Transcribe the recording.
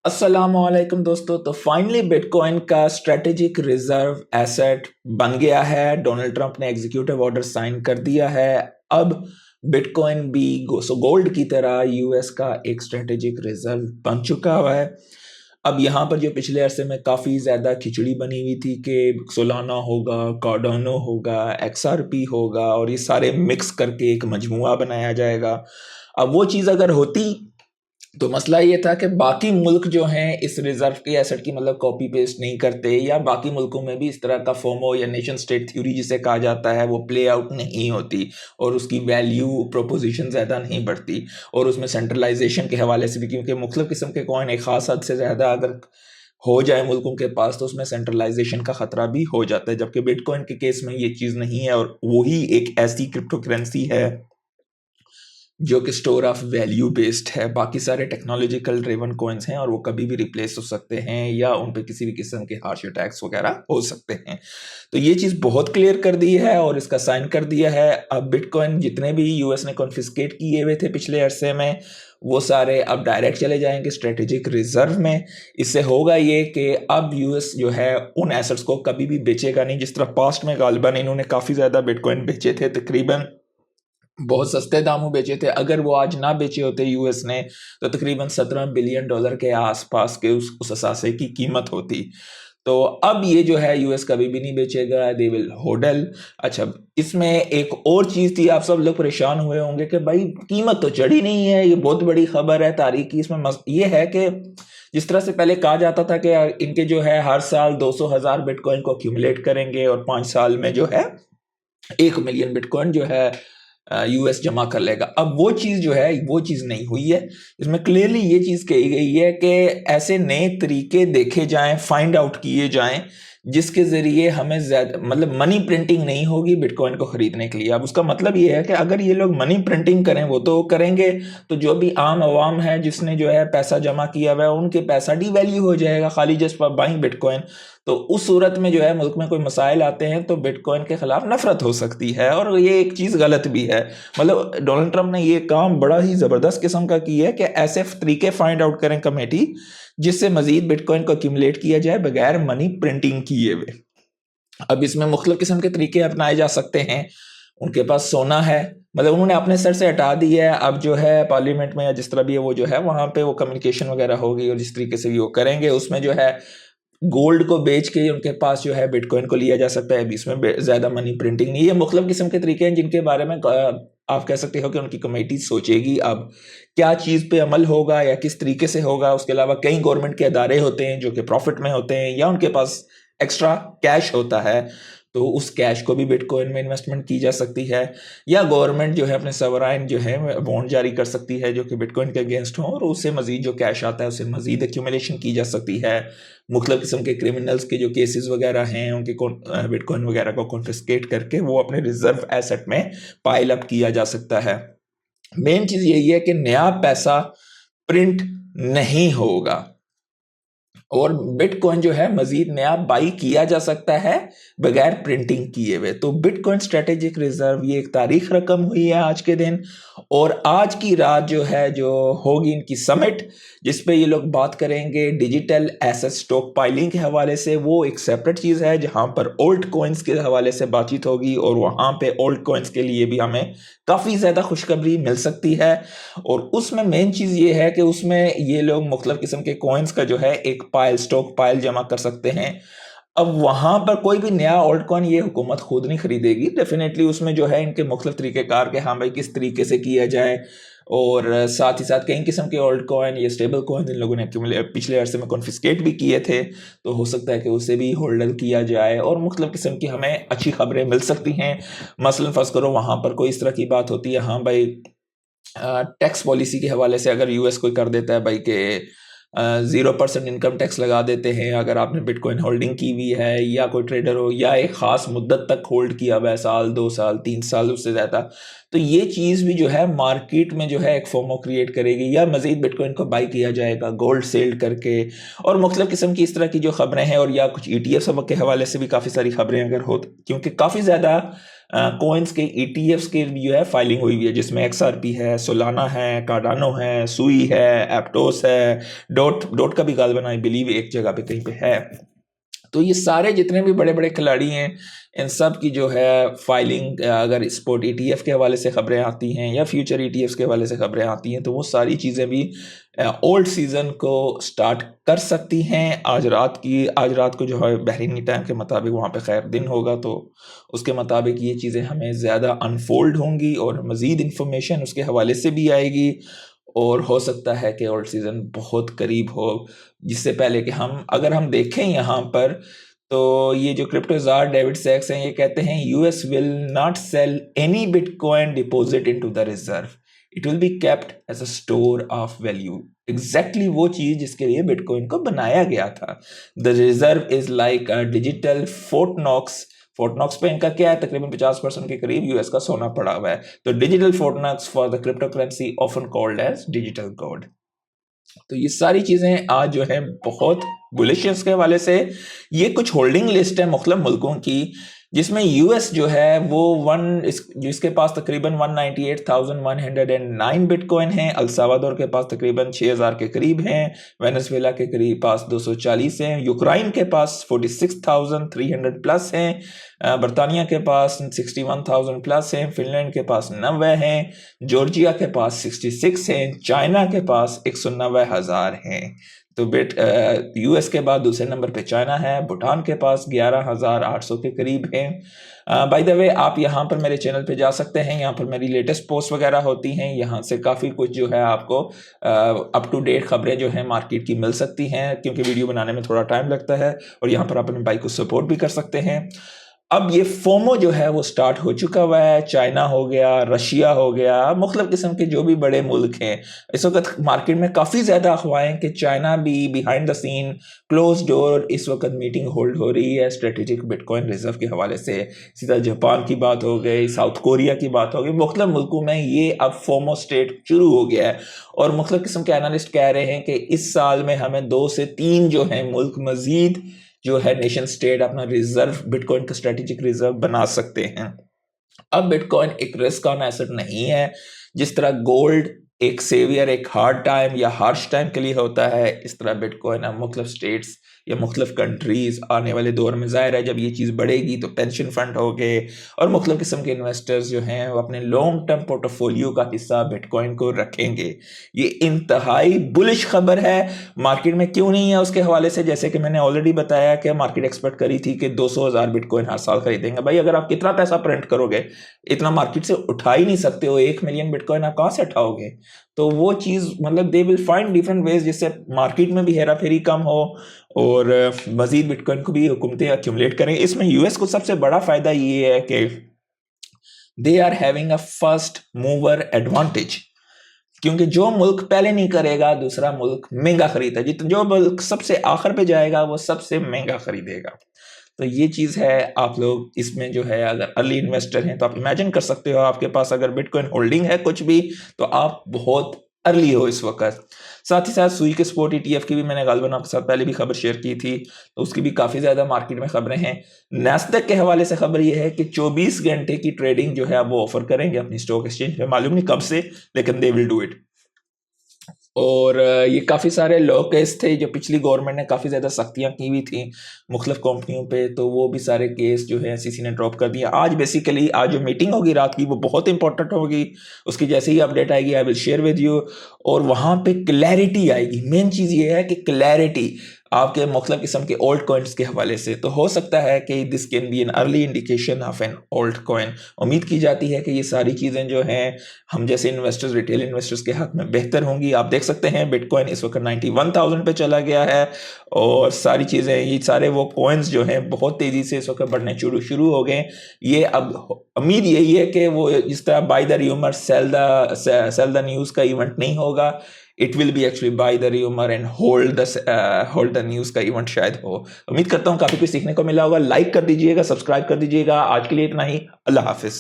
अस्सलामुअलैकुम दोस्तों। तो फाइनली बिटकॉइन का स्ट्रेटेजिक रिजर्व एसेट बन गया है। डोनाल्ड ट्रंप ने एग्जीक्यूटिव ऑर्डर साइन कर दिया है। अब बिटकॉइन भी गोल्ड की तरह यूएस का एक स्ट्रेटेजिक रिजर्व बन चुका हुआ है। अब यहाँ पर जो पिछले अरसे में काफ़ी ज़्यादा खिचड़ी बनी हुई थी कि सोलाना होगा, कार्डानो होगा, एक्सआरपी होगा और ये सारे मिक्स करके एक मजमुआ बनाया जाएगा। अब वो चीज़ अगर होती तो मसला ये था कि बाकी मुल्क जो हैं इस रिजर्व के एसेट की मतलब कॉपी पेस्ट नहीं करते, या बाकी मुल्कों में भी इस तरह का फोमो या नेशन स्टेट थ्योरी जिसे कहा जाता है वो प्ले आउट नहीं होती और उसकी वैल्यू प्रोपोजिशन ज़्यादा नहीं बढ़ती। और उसमें सेंट्रलाइजेशन के हवाले से भी, क्योंकि मुख्तलिफ किस्म के कॉइन एक ख़ास हद से ज़्यादा अगर हो जाए मुल्कों के पास तो उसमें सेंट्रलाइजेशन का खतरा भी हो जाता है, जबकि बिटकॉइन के केस में ये चीज़ नहीं है। और वही एक ऐसी क्रिप्टो करेंसी है जो कि स्टोर ऑफ वैल्यू बेस्ड है। बाकी सारे टेक्नोलॉजिकल ड्रिवन कॉइन्स हैं और वो कभी भी रिप्लेस हो सकते हैं या उन पे किसी भी किस्म के हार्श अटैक्स वगैरह हो सकते हैं। तो ये चीज़ बहुत क्लियर कर दी है और इसका साइन कर दिया है। अब बिटकॉइन जितने भी यूएस ने कॉन्फिस्केट किए हुए थे पिछले अरसे में, वो सारे अब डायरेक्ट चले जाएंगे स्ट्रेटेजिक रिजर्व में। इससे होगा ये कि अब यूएस जो है उन एसेट्स को कभी भी बेचेगा नहीं, जिस तरह पास्ट में गालिबन इन्होंने काफ़ी ज़्यादा बिटकॉइन बेचे थे, तकरीबन बहुत सस्ते दामों बेचे थे। अगर वो आज ना बेचे होते यूएस ने तो तकरीबन $17 बिलियन के आसपास के उस असासे की कीमत होती। तो अब ये जो है यूएस कभी भी नहीं बेचेगा, दे विल होडल। अच्छा, इसमें एक और चीज़ थी, आप सब लोग परेशान हुए होंगे कि भाई कीमत तो चढ़ी नहीं है, ये बहुत बड़ी खबर है तारीख की। इसमें ये है कि जिस तरह से पहले कहा जाता था कि इनके जो है हर साल 200,000 बिटकॉइन को अक्यूमुलेट करेंगे और 5 साल में जो है 1 मिलियन बिटकॉइन जो है यूएस जमा कर लेगा। अब वो चीज़ जो है वो चीज़ नहीं हुई है। इसमें क्लियरली ये चीज़ कही गई है कि ऐसे नए तरीके देखे जाएं, फाइंड आउट किए जाएं जिसके ज़रिए हमें ज़्यादा मतलब मनी प्रिंटिंग नहीं होगी बिटकॉइन को ख़रीदने के लिए। अब उसका मतलब ये है कि अगर ये लोग मनी प्रिंटिंग करें वो तो करेंगे, तो जो भी आम आवाम है जिसने जो है पैसा जमा किया हुआ है उनके पैसा डिवैल्यू हो जाएगा खाली जस्ट फॉर बाइंग बिटकॉइन। तो उस सूरत में जो है मुल्क में कोई मसाइल आते हैं तो बिटकॉइन के खिलाफ नफरत हो सकती है और ये एक चीज़ गलत भी है। मतलब डोनाल्ड ट्रंप ने ये काम बड़ा ही ज़बरदस्त किस्म का किया है कि ऐसे तरीके फाइंड आउट करें कमेटी जिससे मजीद बिटकॉइन को एक्यूमुलेट किया जाए बगैर मनी प्रिंटिंग किए हुए। अब इसमें मुख्तलिफ किस्म के तरीके अपनाए जा सकते हैं। उनके पास सोना है, मतलब उन्होंने अपने सर से हटा दी है। अब जो है पार्लियामेंट में या जिस तरह भी है वो जो है वहाँ पे वो कम्युनिकेशन वगैरह होगी और जिस तरीके से भी वो करेंगे उसमें जो है गोल्ड को बेच के उनके पास जो है बिटकॉइन को लिया जा सकता है। अभी इसमें ज़्यादा मनी प्रिंटिंग नहीं है। मुख्तलिफ किस्म के तरीके हैं जिनके बारे में आप कह सकते हो कि उनकी कमेटी सोचेगी अब क्या चीज़ पे अमल होगा या किस तरीके से होगा। उसके अलावा कई गवर्नमेंट के अदारे होते हैं जो कि प्रॉफिट में होते हैं या उनके पास एक्स्ट्रा कैश होता है, तो उस कैश को भी बिटकॉइन में इन्वेस्टमेंट की जा सकती है। या गवर्नमेंट जो है अपने सवराइन जो है बॉन्ड जारी कर सकती है जो कि बिटकॉइन के अगेंस्ट हो और उससे मजीद जो कैश आता है उससे मजीद एक्यूमुलेशन की जा सकती है। मुख्तलिफ किस्म के क्रिमिनल्स के जो केसेस वगैरह हैं उनके बिटकॉइन वगैरह को कॉन्फिस्केट करके वो अपने रिजर्व एसेट में पाइल अप किया जा सकता है। मेन चीज़ यही है कि नया पैसा प्रिंट नहीं होगा और बिटकॉइन जो है मजीद नया बाई किया जा सकता है बगैर प्रिंटिंग किए हुए। तो बिटकॉइन स्ट्रेटेजिक रिजर्व ये एक तारीख रकम हुई है आज के दिन। और आज की रात जो है जो होगी इनकी समिट जिस पे ये लोग बात करेंगे डिजिटल एसेट स्टॉक पाइलिंग के हवाले से, वो एक सेपरेट चीज़ है जहां पर ओल्ड कॉइन्स के हवाले से बातचीत होगी और वहां पे ओल्ड कॉइन्स के लिए भी हमें काफ़ी ज़्यादा खुशखबरी मिल सकती है। और उसमें मेन चीज़ ये है कि उसमें ये लोग मुख्तलिफ किस्म के कॉइन्स का जो है एक पाइल स्टॉक पाइल जमा कर सकते हैं। अब वहाँ पर कोई भी नया ओल्ड कॉइन ये हुकूमत खुद नहीं खरीदेगी। डेफिनेटली उसमें जो है इनके मुख्तलिफ तरीक़ेकार के हाँ भाई किस तरीके से किया जाए। और साथ ही साथ कई किस्म के ओल्ड कॉइन या स्टेबल कॉइन इन लोगों ने पिछले अरसे में कॉन्फिस्केट भी किए थे, तो हो सकता है कि उसे भी होल्डर किया जाए और मुख्तलिफ किस्म की हमें अच्छी खबरें मिल सकती हैं। मसलन फ़र्ज़ करो वहाँ पर कोई इस तरह की बात होती है, हाँ भाई टैक्स पॉलिसी के हवाले से अगर यूएस कोई कर देता है भाई के 0% इनकम टैक्स लगा देते हैं अगर आपने बिटकॉइन होल्डिंग की हुई है या कोई ट्रेडर हो या एक ख़ास मुद्दत तक होल्ड किया हुआ है, साल 2 साल 3 साल उससे ज़्यादा, तो ये चीज़ भी जो है मार्केट में जो है एक फोमो क्रिएट करेगी या मज़ीद बिटकॉइन को बाई किया जाएगा गोल्ड सेल करके। और मुख्तलिफ किस्म की इस तरह की जो खबरें हैं और या कुछ ETF के हवाले से भी काफ़ी सारी खबरें अगर हो, क्योंकि काफ़ी ज़्यादा कॉइन्स के ETFs के जो है फाइलिंग हुई है, जिसमें XRP है, सोलाना है, कार्डानो है, सुई है, एप्टोस है, डॉट का भी गालिबन आई बिलीव एक जगह पे कहीं पे है। तो ये सारे जितने भी बड़े बड़े खिलाड़ी हैं, इन सब की जो है फाइलिंग, अगर स्पोर्ट ETF के हवाले से खबरें आती हैं या फ्यूचर ETFs के हवाले से खबरें आती हैं, तो वो सारी चीज़ें भी ओल्ड सीज़न को स्टार्ट कर सकती हैं। आज रात को जो है बहरीनी टाइम के मुताबिक वहाँ पे खैर दिन होगा, तो उसके मुताबिक ये चीज़ें हमें ज़्यादा अनफोल्ड होंगी और मज़ीद इंफॉर्मेशन उसके हवाले से भी आएगी। और हो सकता है कि ओल्ड सीज़न बहुत करीब हो, जिससे पहले कि अगर हम देखें यहाँ पर, तो ये जो क्रिप्टोज़ार डेविड सैक्स हैं, ये कहते हैं US will not sell any bitcoin deposit into the reserve, it will be kept as a store of value. Exactly वो चीज़ जिसके लिए बिटकॉइन को बनाया गया था। The reserve is like a digital Fort Knox पे इनका क्या है, तकरीबन 50% के करीब US का सोना पड़ा हुआ है। तो digital Fort Knox for the cryptocurrency often called as digital gold. तो ये सारी चीज़ें आज जो है बहुत बुलिश है उसके हवाले से। ये कुछ होल्डिंग लिस्ट है मुख्तलिफ मुल्कों की, जिसमें US जो है वो जिसके पास तकरीबन 198,109 बिटकॉइन हैं, अल साल्वाडोर के पास तकरीबन 6,000 के करीब हैं, वेनेजुएला के करीब पास 240 हैं, यूक्रेन के पास 46,300 प्लस हैं, बरतानिया के पास 61,000 प्लस हैं, फिनलैंड के पास 90 हैं, जॉर्जिया के पास 66 हैं, चाइना के पास 190,000 हैं। तो US के बाद दूसरे नंबर पे चाइना है, भूटान के पास 11,800 के करीब है। बाय द वे, आप यहाँ पर मेरे चैनल पे जा सकते हैं, यहाँ पर मेरी लेटेस्ट पोस्ट वगैरह होती हैं, यहाँ से काफ़ी कुछ जो है आपको अप टू डेट खबरें जो हैं मार्केट की मिल सकती हैं, क्योंकि वीडियो बनाने में थोड़ा टाइम लगता है, और यहाँ पर आप अपने भाई को सपोर्ट भी कर सकते हैं। अब ये फोमो जो है वो स्टार्ट हो चुका हुआ है, चाइना हो गया, रशिया हो गया, मुख्तलिफ किस्म के जो भी बड़े मुल्क हैं, इस वक्त मार्केट में काफ़ी ज़्यादा अफवाहें कि चाइना भी behind the scene close door इस वक्त मीटिंग होल्ड हो रही है स्ट्रेटेजिक बिटकॉइन रिजर्व के हवाले से। सीधा जापान की बात हो गई, साउथ कोरिया की बात हो गई, मुख्तलिफ मुल्कों में ये अब फोमो स्टेट शुरू हो गया है, और मुख्तलिफ किस्म के एनालिस्ट कह रहे हैं कि इस साल में हमें 2 से 3 जो हैं मुल्क मजीद जो है नेशन स्टेट अपना रिजर्व बिटकॉइन का स्ट्रेटेजिक रिजर्व बना सकते हैं। अब बिटकॉइन एक रिस्क ऑन एसेट नहीं है, जिस तरह गोल्ड एक सेवियर एक हार्ड टाइम या हार्श टाइम के लिए होता है, इस तरह बिटकॉइन अब मुख्तलिफ स्टेट्स या मुख्तलिफ कंट्रीज आने वाले दौर में ज़ाहिर है जब ये चीज़ बढ़ेगी तो पेंशन फंड हो गए और मुख्तलिफ किस्म के इन्वेस्टर्स जो हैं वो अपने लॉन्ग टर्म पोर्टफोलियो का हिस्सा बिटकॉइन को रखेंगे। ये इंतहाई बुलिश खबर है। मार्केट में क्यों नहीं है उसके हवाले से, जैसे कि मैंने ऑलरेडी बताया कि मार्केट एक्सपेक्ट करी थी कि 200,000 बिटकॉइन हर साल खरीदेंगे। भाई अगर आप कितना पैसा प्रिंट करोगे, इतना मार्केट से उठा ही नहीं सकते हो, 1 मिलियन बिटकॉइन आप कहाँ से उठाओगे? तो वो चीज़ मतलब they will find different ways जिससे मार्केट में भी हेरा फेरी कम हो और मजीद बिटकॉइन को भी हुकूमतें एक्यूमुलेट करें। इसमें US को सबसे बड़ा फायदा ये है कि they are having a first mover advantage, क्योंकि जो मुल्क पहले नहीं करेगा दूसरा मुल्क महंगा खरीदता है, जो मुल्क सबसे आखिर पे जाएगा वो सबसे महंगा खरीदेगा। तो ये चीज़ है, आप लोग इसमें जो है अगर अर्ली इन्वेस्टर हैं तो आप इमेजिन कर सकते हो आपके पास अगर बिटकॉइन होल्डिंग है कुछ भी, तो आप बहुत अर्ली हो इस वक्त। साथ ही साथ सुई के स्पोर्ट ETF की भी मैंने गालिबन आपके साथ पहले भी खबर शेयर की थी, तो उसकी भी काफ़ी ज़्यादा मार्केट में खबरें हैं। नैस्डैक के हवाले से खबर ये है कि 24 घंटे की ट्रेडिंग जो है वो ऑफर करेंगे अपनी स्टॉक एक्सचेंज पे, मालूम नहीं कब से, लेकिन दे विल डू इट। और ये काफ़ी सारे लॉ केस थे जो पिछली गवर्नमेंट ने काफ़ी ज़्यादा सख्तियाँ की हुई थी मुख्तलिफ कंपनियों पे, तो वो भी सारे केस जो है SEC ने ड्रॉप कर दिया। आज बेसिकली आज जो मीटिंग होगी रात की वो बहुत इंपॉर्टेंट होगी, उसकी जैसे ही अपडेट आएगी I will share with you, और वहाँ पे क्लैरिटी आएगी। मेन चीज़ ये है कि क्लैरिटी आपके मुख्तलिफ किस्म के ओल्ड कॉइन्स के हवाले से, तो हो सकता है कि this can be an early indication of an old coin. उम्मीद की जाती है कि ये सारी चीज़ें जो हैं हम जैसे इन्वेस्टर्स, रिटेल इन्वेस्टर्स के हक में बेहतर होंगी। आप देख सकते हैं बिटकॉइन इस वक्त 91,000 पे चला गया है, और सारी चीज़ें, ये सारे वो कॉइन्स जो हैं बहुत तेज़ी से इस वक्त बढ़ने शुरू हो गए। ये अब उम्मीद यही है कि वो जिस तरह buy the rumour sell the news का इवेंट नहीं होगा, it will be actually buy the rumour and hold the news का इवेंट शायद हो। उम्मीद करता हूँ काफ़ी कुछ सीखने को मिला होगा। लाइक कर दीजिएगा, सब्सक्राइब कर दीजिएगा। आज के लिए इतना ही, अल्लाह हाफिज़।